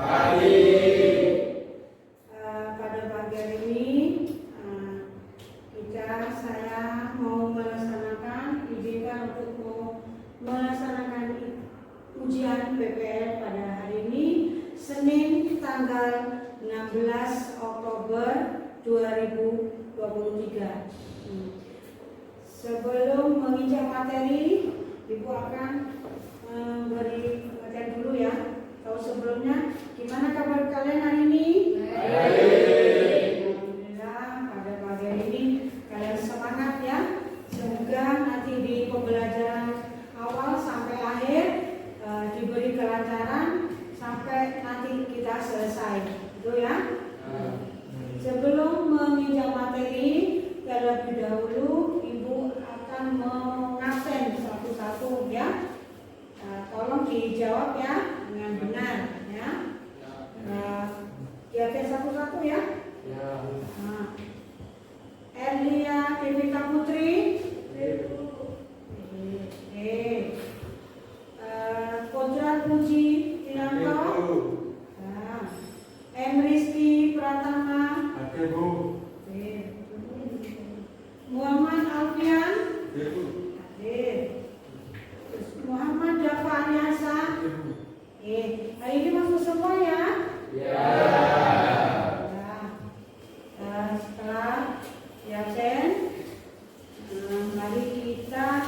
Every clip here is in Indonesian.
Pada pagi hari ini saya mau melaksanakan untuk melaksanakan ujian PPL pada hari ini Senin tanggal 16 Oktober 2023. Sebelum menginjak materi, Ibu akan beri materi dulu ya. Tahu sebelumnya gimana kabar kalian hari ini? Alhamdulillah, pada pagi hari ini kalian semangat ya. Semoga nanti di pembelajaran awal sampai akhir diberi kelancaran sampai nanti kita selesai. Itu ya. Sebelum menginjak materi, terlebih dahulu Ibu akan mengabsen satu-satu ya. Tolong dijawab ya dengan benar ya. Diabsen satu-satu ya. Erlia Devika Putri. Kodrat Puji Inanto. M. Rizky Pratama. Muhammad Alfian. Muhammad Dafa Aliasa. Hari ini masuk semua ya? Setelah diabsen, mari kita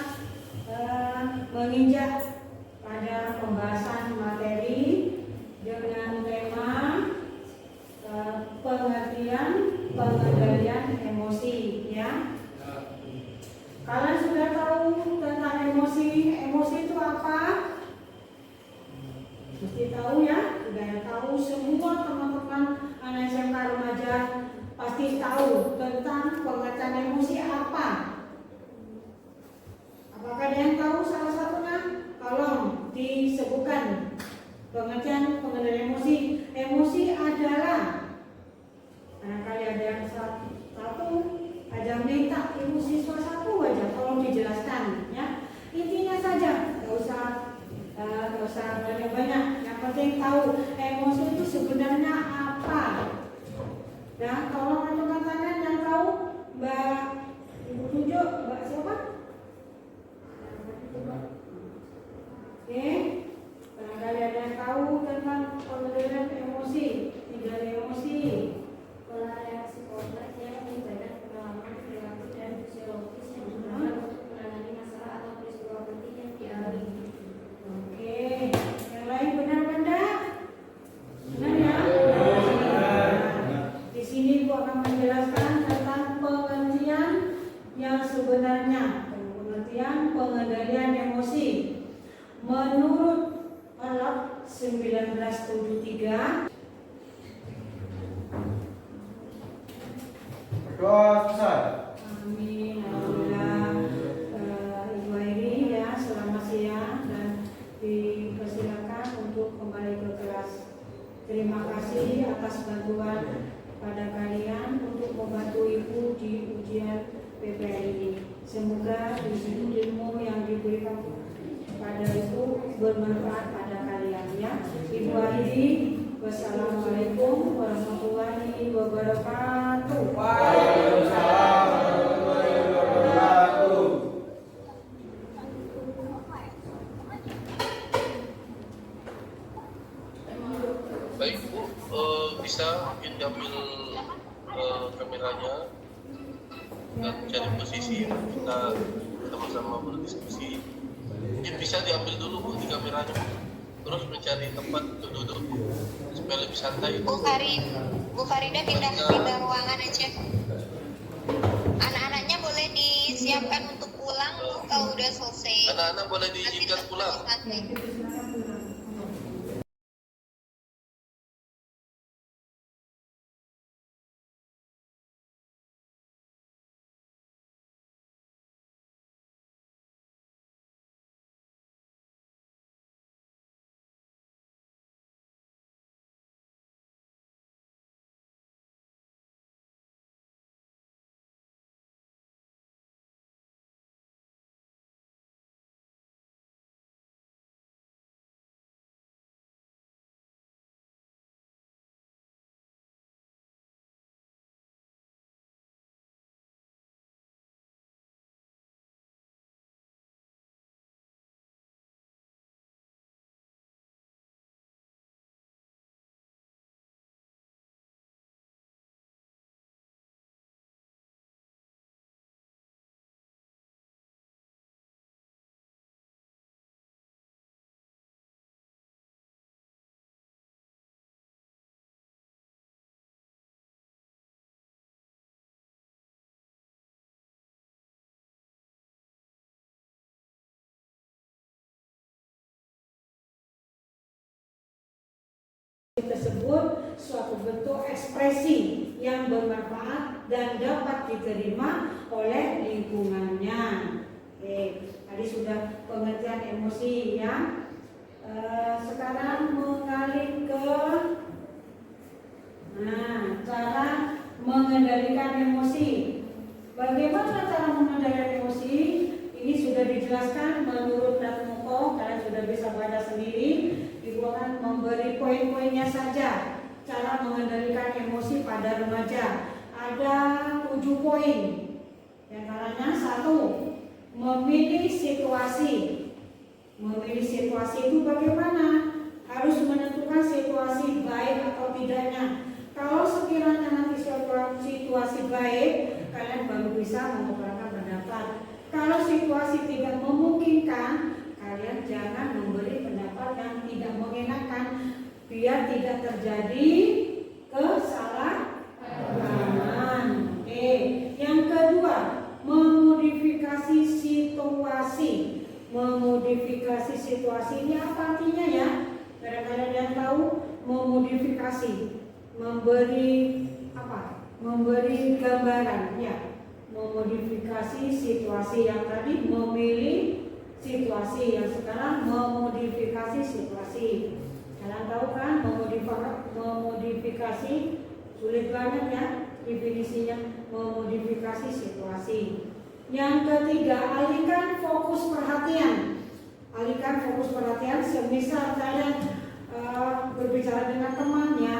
menginjak pada pembahasan materi dengan tema pengendalian emosi ya. Kalian sudah tahu tentang emosi? Emosi itu apa? Mesti tahu ya. Sudah tahu semua teman-teman anak SMK remaja pasti tahu tentang pengertian emosi apa. Apakah ada yang tahu salah satunya? Tolong disebutkan pengertian pengendalian emosi. Emosi adalah barangkali ada yang satu aja minta ibu siswa satu aja tolong dijelaskan ya. Intinya saja, nggak usah banyak-banyak. Yang penting tahu emosi itu sebenarnya apa. Ya, tolong angkat tangan yang tahu. Mbak Ibu tunjuk, Mbak siapa? Oke, barangkali ada yang tahu tentang pengendalian emosi. 3 emosi. Pola psikologis yang melibatkan pengalaman, perilaku, dan fisiologis yang digunakan untuk menangani masalah atau peristiwa penting yang dialami. Oke, yang lain benar-benar? Benar ya? Di sini Bu akan menjelaskan tentang pengertian yang sebenarnya, pengertian pengendalian emosi. Menurut Alaq 1973. Doa besar. Amin. Alhamdulillah. Ibu Airi ya, selamat siang dan dipersilakan untuk kembali ke kelas. Terima kasih atas bantuan pada kalian untuk membantu Ibu di ujian PPL ini. Semoga ilmu yang diberikan pada Ibu bermanfaat pada kalian ya. Ibu Airi, wassalamualaikum warahmatullahi wabarakatuh. Waalaikumsalam warahmatullahi wabarakatuh. Baik Bu, bisa mungkin diambil kameranya dan cari posisi kita sama-sama berdiskusi. Mungkin bisa diambil dulu Bu di kameranya, terus mencari tempat untuk duduk supaya lebih santai. Bu Farida pindah ruangan aja. Anak-anaknya boleh disiapkan untuk pulang kalau udah selesai. Anak-anak boleh diizinkan pulang. Santai. tersebut suatu bentuk ekspresi yang bermanfaat dan dapat diterima oleh lingkungannya. Oke, tadi sudah pengertian emosi ya. Sekarang mengalih ke cara mengendalikan emosi. Bagaimana cara mengendalikan emosi? Ini sudah dijelaskan menurut Natmoko, kalian sudah bisa baca sendiri. Ibu akan memberi poin-poinnya saja. Cara mengendalikan emosi pada remaja ada 7 poin. Yang antaranya 1, memilih situasi. Memilih situasi itu bagaimana? Harus menentukan situasi baik atau tidaknya. Kalau sekiranya nanti situasi baik, kalian baru bisa mengungkapkan pendapat. Kalau situasi tidak memungkinkan, kalian jangan memberi pendapat yang tidak mengenakan, biar tidak terjadi kesalahpahaman. Oke. Yang kedua, memodifikasi situasi. Memodifikasi situasi ini apa artinya ya? Barangkali yang tahu, memodifikasi, memberi apa? Memberi gambaran ya. Memodifikasi situasi yang tadi memilih situasi, yang sekarang memodifikasi situasi. Kalian tahu kan memodifikasi sulit banget ya definisinya, memodifikasi situasi. Yang ketiga, alihkan fokus perhatian. Alihkan fokus perhatian, semisal kalian berbicara dengan temannya,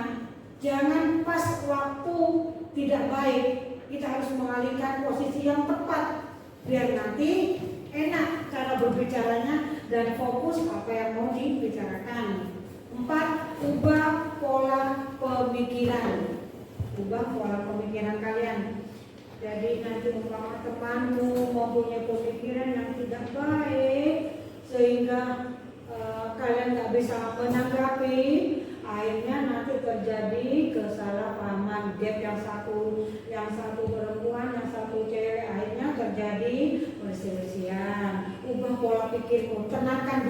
jangan pas waktu tidak baik, kita harus mengalihkan posisi yang tepat biar nanti enak cara berbicaranya dan fokus apa yang mau dibicarakan. 4, ubah pola pemikiran. Ubah pola pemikiran kalian. Jadi nanti umpama temanmu mempunyai pemikiran yang tidak baik sehingga kalian nggak bisa menanggapi, akhirnya nanti terjadi kesalahpahaman. Gap yang satu perempuan, yang satu cewek, akhirnya terjadi perselisihan. Ubah pola pikirmu, tenangkan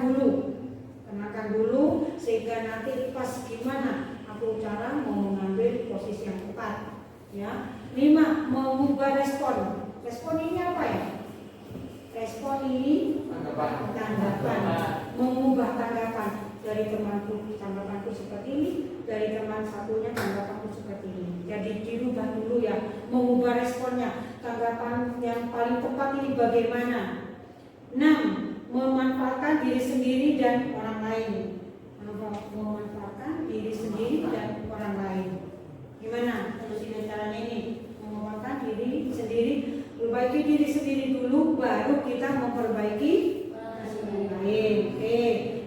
dulu sehingga nanti pas gimana aku cara mau mengambil posisi yang tepat ya. 5, mengubah respon. Respon ini apa ya? Respon ini tanggapan. Mengubah tanggapan. Dari temanku tanggapanku seperti ini, dari teman satunya tanggapanku seperti ini. Jadi dirubah dulu ya, mengubah responnya. Tanggapan yang paling tepat ini bagaimana? 6, memanfaatkan diri sendiri dan orang lain. Memanfaatkan diri sendiri dan orang lain. Gimana solusinya caranya ini? Memanfaatkan diri sendiri, perbaiki diri sendiri dulu, baru kita memperbaiki orang lain. Oke.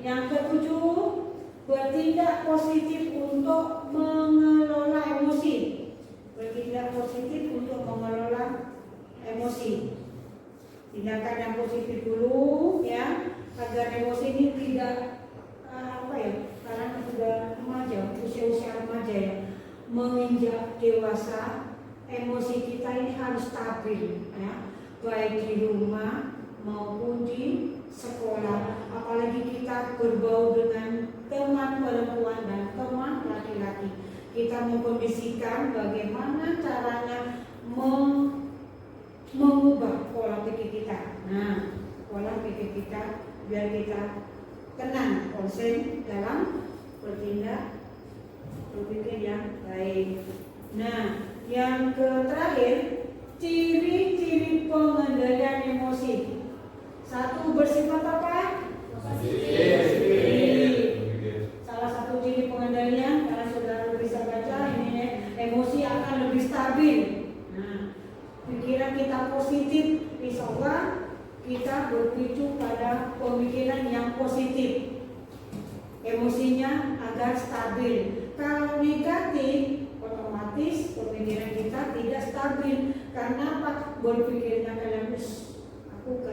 Yang ke-7, bertindak positif untuk mengelola emosi. Bertindak positif untuk mengelola emosi. Tindakan yang positif dulu ya, agar emosi ini tidak karena sudah remaja, usia remaja ya, menginjak dewasa, emosi kita ini harus stabil ya, baik di rumah maupun di sekolah. Apalagi kita berbaur dengan teman perempuan dan teman laki-laki, kita mengkondisikan bagaimana caranya mengubah pola pikir kita. Nah, pola pikir kita biar kita tenang, konsen dalam bertindak berpikir yang baik. Nah, yang terakhir, ciri-ciri pengendalian emosi. 1, bersifat apa? Positif. Salah satu ciri pengendalian, karena saudara bisa baca ini, emosi akan lebih stabil. Nah, pikiran kita positif, insya Allah kita berpicu pada pemikiran yang positif. Emosinya agar stabil. Kalau negatif, otomatis pemikiran kita tidak stabil. Karena apa? Berpikirnya kalian aku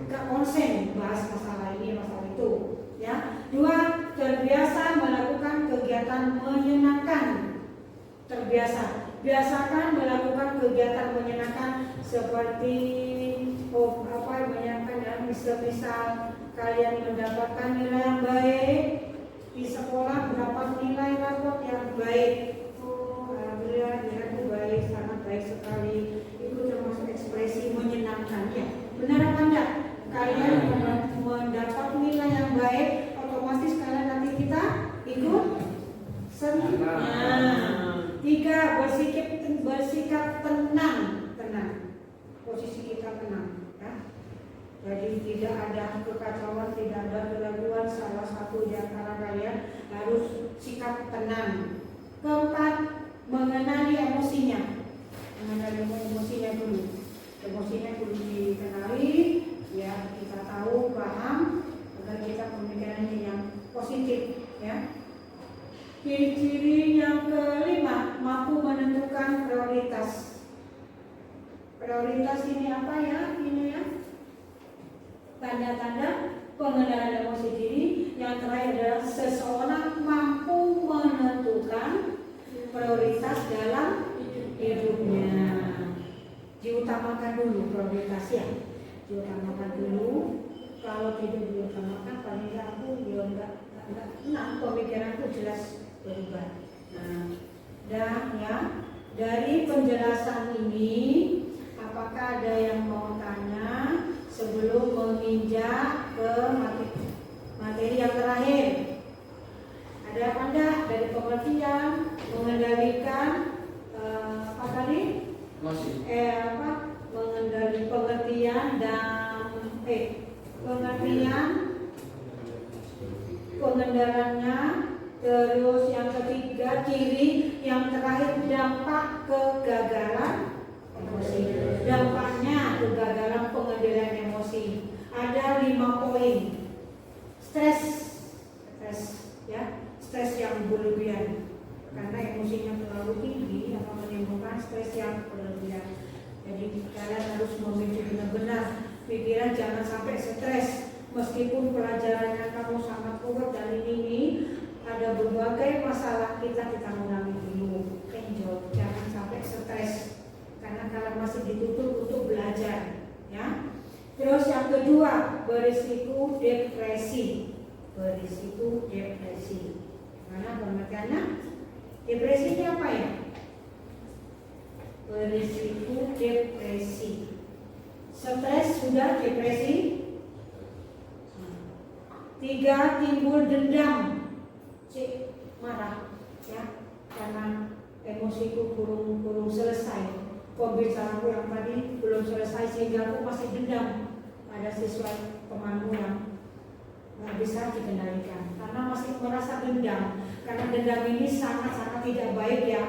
gak konsen bahas masalah ini, masalah itu. Ya. 2, terbiasa melakukan kegiatan menyenangkan. Terbiasa. Biasakan melakukan kegiatan menyenangkan seperti menyenangkan ya, misal kalian mendapatkan nilai yang baik di sekolah, mendapat nilai rapot yang Nah, 3 bersikap tenang. Posisi kita tenang, ya. Jadi tidak ada kekacauan, tidak ada keraguan. Salah satu di antara kalian harus sikap tenang. 4, mengenali emosinya. Mengenali emosinya dulu. Emosinya dulu dikenali, ya, kita tahu, paham, agar kita pemikirannya yang positif, ya. Ciri-ciri yang kelima, mampu menentukan prioritas. Prioritas ini apa ya? Ini ya. Tanda-tanda pengendalian emosi diri. Yang terakhir adalah seseorang mampu menentukan prioritas dalam hidupnya. Diutamakan dulu prioritasnya. Diutamakan dulu. Kalau tidak diutamakan, paling tidak aku ya enggak pemikiranku jelas berubah. Nah, dan ya, dari penjelasan ini, apakah ada yang mau tanya sebelum menginjak ke materi yang terakhir? Ada apa enggak dari pengertian mengendalikan apa tadi? Mengendalikan pengertian dan pengertian pengendaliannya. Terus yang ketiga, ciri yang terakhir, dampak kegagalan emosi. Dampaknya kegagalan pengendalian emosi. Ada 5 poin. Stres ya, stres yang berlebihan karena emosinya terlalu tinggi akan menimbulkan stres yang berlebihan. Jadi kalian harus memimpin benar-benar pikiran, jangan sampai stres. Meskipun pelajarannya kamu sangat kuat dan ini ada berbagai masalah, kita mengalami dulu. Enjoy, jangan sampai stres karena kalian masih dituntut untuk belajar, ya. Terus yang kedua, berisiko depresi. Karena pengertiannya depresinya apa ya? Berisiko depresi. Stres sudah depresi. 3, timbul dendam. Marah, ya, karena emosiku belum selesai. Pembicaraanku yang tadi belum selesai sehingga aku masih dendam pada siswa temanmu yang nggak bisa dikendalikan karena masih merasa dendam. Karena dendam ini sangat-sangat tidak baik, ya.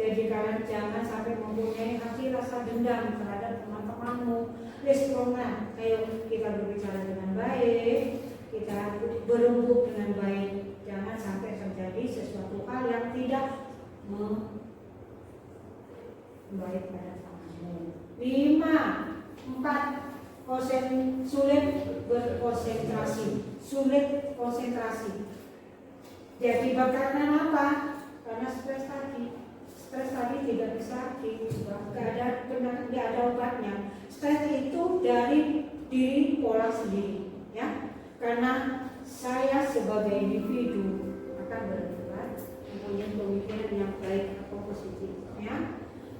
Jadi kalian jangan sampai mempunyai hati rasa dendam terhadap teman-temanmu. Responnya, ayo kita berbicara dengan baik, kita berembuk dengan baik. Jangan sampai terjadi sesuatu hal yang tidak membaik pada temanmu. 5, 4, sulit konsentrasi. Jadi karena apa? Karena stres tadi tidak bisa diubah, tidak ada obatnya. Stres itu dari diri pola sendiri, ya. Karena saya sebagai individu akan berbuat mempunyai pemikiran yang baik atau positif, ya.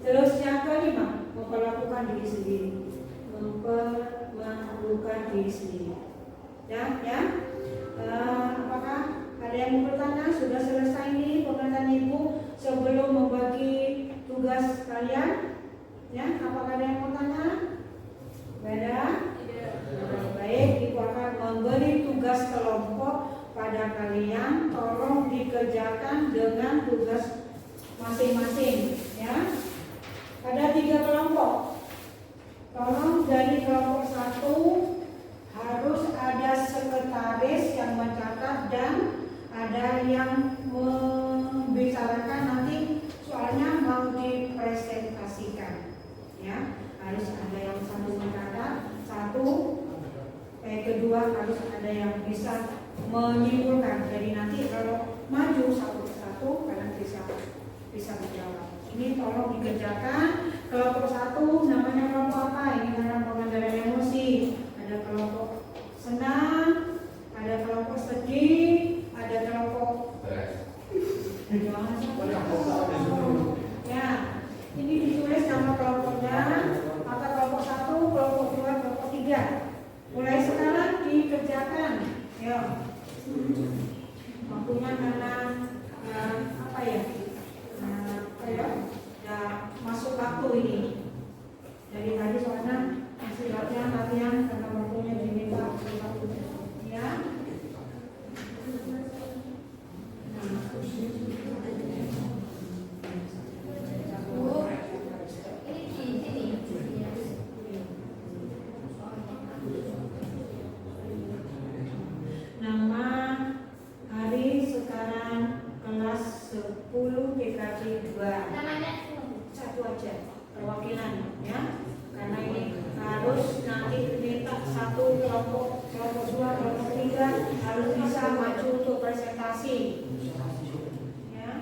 Terus yang kelima, memperlakukan diri sendiri, ya. Apakah ada yang mau bertanya? Sudah selesai nih pengertian Ibu sebelum membagi tugas kalian, ya. Apakah ada yang mau tanya? Ada? Baik, Ibu akan memberi tugas kelompok pada kalian. Tolong dikerjakan dengan tugas masing-masing, ya. Ada 3 kelompok. Tolong dari kelompok 1 harus ada sekretaris yang mencatat dan ada yang membicarakan nanti soalnya mau dipresentasikan, ya. Harus ada yang satu mencatat, kedua harus ada yang bisa menyimpulkan. Jadi nanti kalau maju satu persatu kalian bisa menjawab. Ini tolong dikerjakan. Kelompok 1 namanya kelompok apa? Ini namanya pengendalian emosi. Ada kelompok senang, ada kelompok sedih, ada kelompok ya. Ini ditulis nama kelompoknya. Maka kelompok 1, kelompok 2, kelompok 3. Mulai sekarang dikerjakan. Ya. Waktunya karena apa apa ya? Ya masuk waktu ini. Dari tadi soalnya masih latihan karena waktunya diminta waktu. Ya. Nama hari sekarang kelas 10 PKJ 2. Namanya Satu aja perwakilan ya. Karena ini harus nanti diminta satu kelompok 2, kelompok 3 harus bisa maju untuk presentasi. Ya.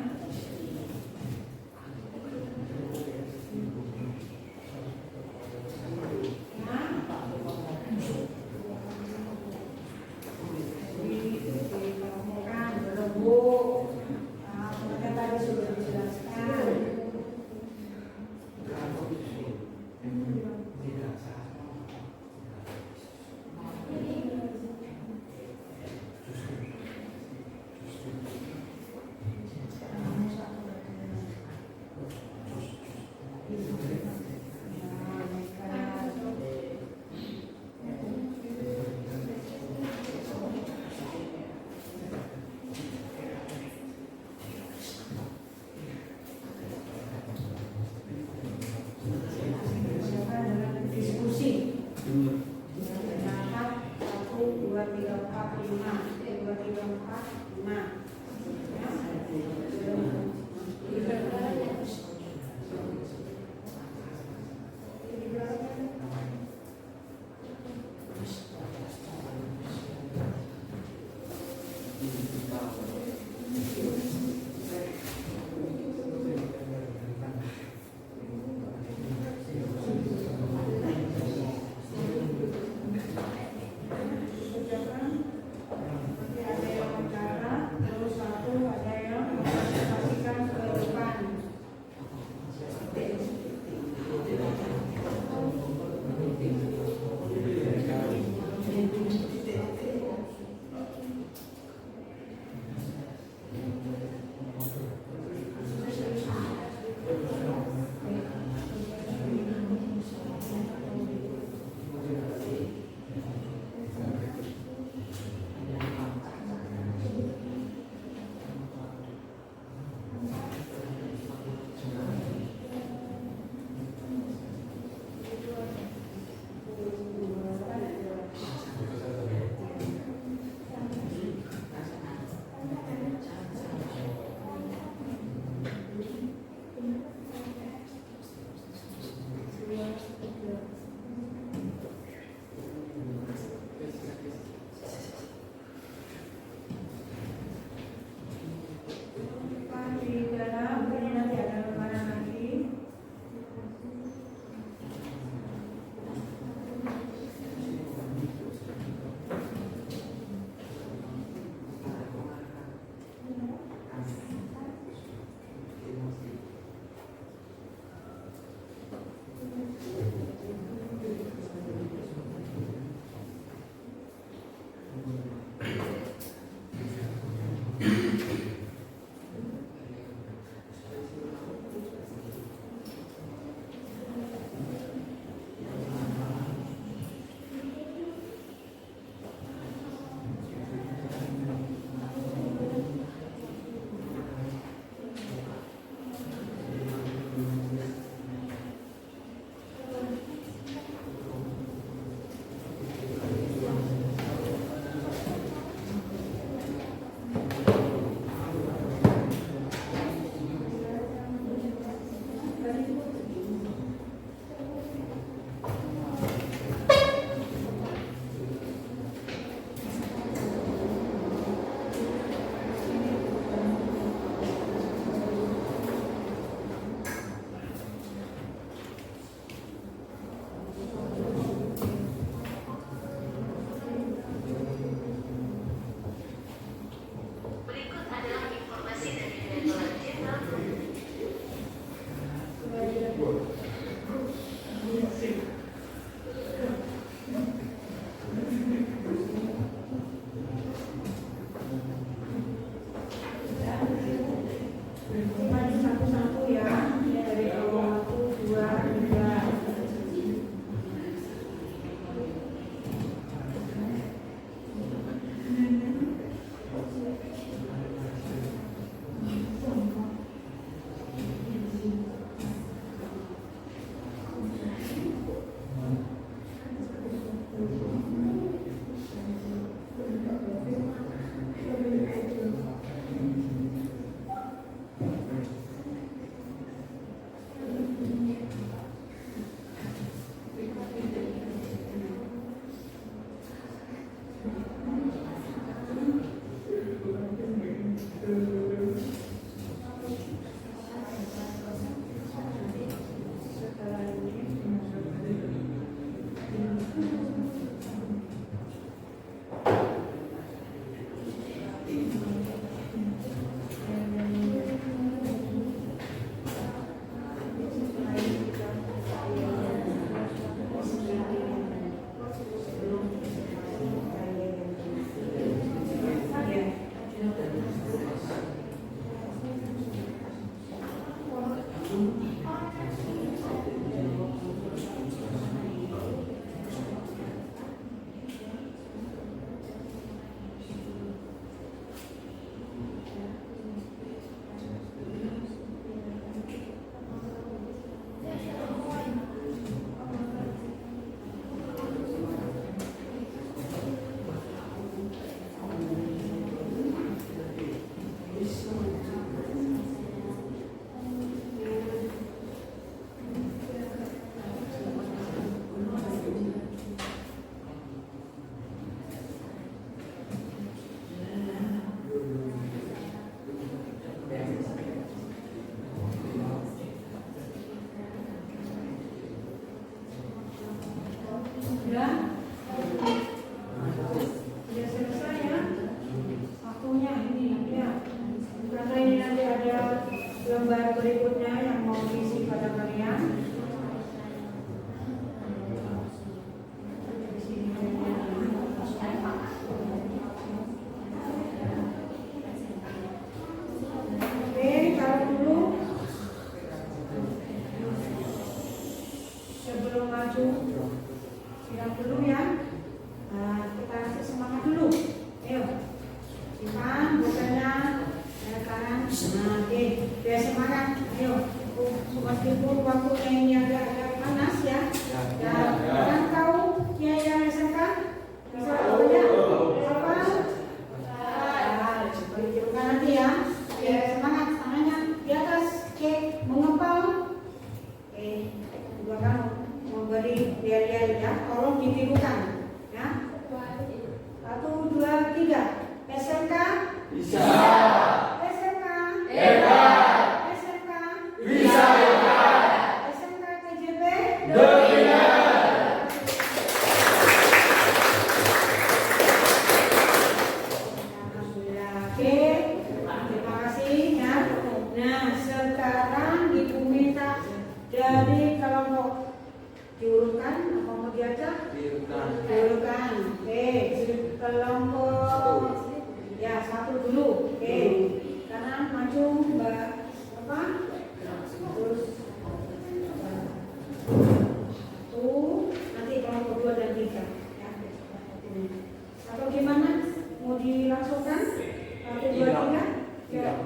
Sudah? Sudah selesai ya? Waktunya ini ya. Karena ini nanti ada lembar berikutnya yang mau diisi pada kalian. Di sini. Oke, kalau dulu sebelum maju siap dulu ya. Nah, kita kasih semangat dulu. Ayo, simpan bukannya kanan. Nah, oke, biar semangat. Ayo, meskipun waktunya ini agak panas ya. Dan kalian tahu Kiai yang SMK? Bisa tahunya apa? Dikirimkan nanti ya. Biar semangat, tangannya di atas. Oke, mengepal. Oke, dua kamu memberi biar ya, tolong ditirukan ya. 1, 2, 3. SMK Bisa. SMK Hebat. SMK Bisa hebat. SMK TJP Dominan. Alhamdulillah. Oke, terima kasih ya. Nah, sekarang Ibu minta dari kelompok diurutkan apa mau diajak? Diurutkan. Oke, kelompok ya 1 dulu. Oke, kanan maju Mbak apa? Terus nanti kelompok 2 dan 3 ya. Atau gimana? Mau dilangsungkan? 1, 2, 3? Ya.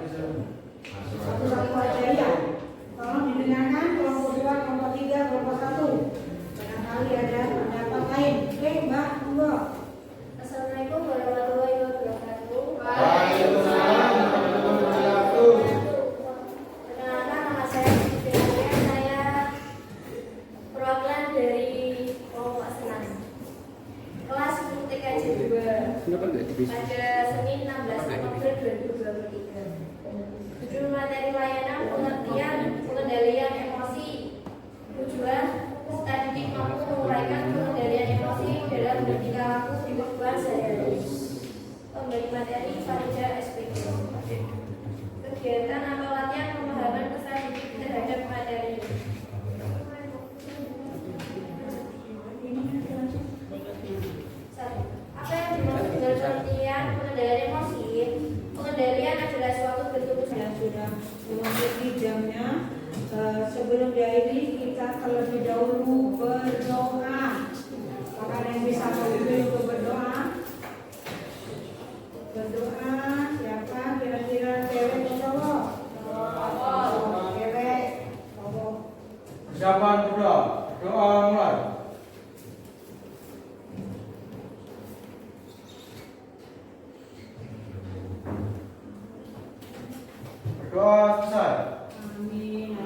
Satu aja ya. Tolong didengarkan kelompok 2, kelompok 3, kelompok 1. Barangkali ada pendapat lain. Oke, Mbak, monggo. Assalamualaikum warahmatullahi wabarakatuh. Waalaikumsalam warahmatullahi wabarakatuh. Perkenalkan, nama saya Siti Nadia. Saya perwakilan dari kelompok senam kelas 10 TKJ 2 pada Senin 16 Oktober 2023. Judul materi layanan pengertian pengendalian emosi. Tujuan peserta didik mampu menguraikan pengendalian emosi dalam bertingkah laku di kehidupan sehari-hari. Pemberi materi Farija SPK. Kegiatan atau latihan pemahaman peserta didik terhadap materi. Apa yang dimaksud dengan pengertian pengendalian emosi? Pengendalian adalah suatu bentuk Ya sudah memasuki jamnya. Sebelum diakhiri kita terlebih dahulu berdoa. Apakah ada yang bisa membantu untuk berdoa? Berdoa siapa? Kira-kira cewek atau cowok? Cewek. Cowok. Persiapan berdoa. Doa mulai. Berdoa selesai. Amin.